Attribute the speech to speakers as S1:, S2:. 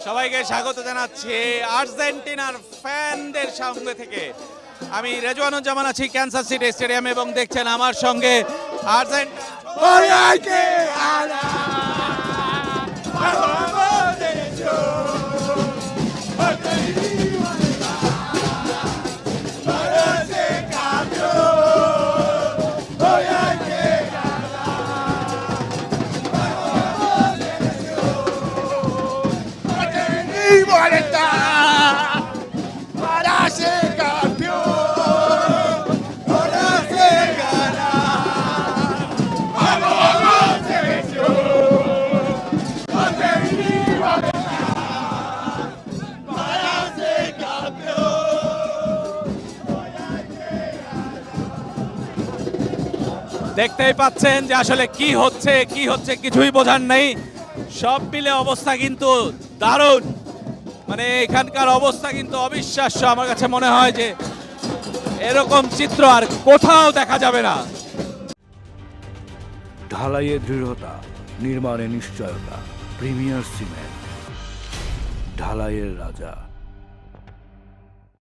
S1: সবাইকে স্বাগত জানাচ্ছি আর্জেন্টিনার ফ্যানদের সঙ্গে থেকে। আমি রেজওয়ানুজ্জামান আছি ক্যান্সাস সিটি স্টেডিয়াম এবং দেখছেন আমার সঙ্গে দেখতেই পাচ্ছেন যে আসলে কি হচ্ছে কিছুই বোঝার নেই। সব মিলে অবস্থা কিন্তু দারুণ, মানে এখানকার অবস্থা কিন্তু অবিশ্বাস্য। আমার কাছে মনে হয় যে এরকম চিত্র আর কোথাও দেখা যাবে না।
S2: ঢালাইয়ে দৃঢ়তা, নির্মাণে নিশ্চয়তা, প্রিমিয়ার সিমেন্ট, ঢালাইয়ের রাজা।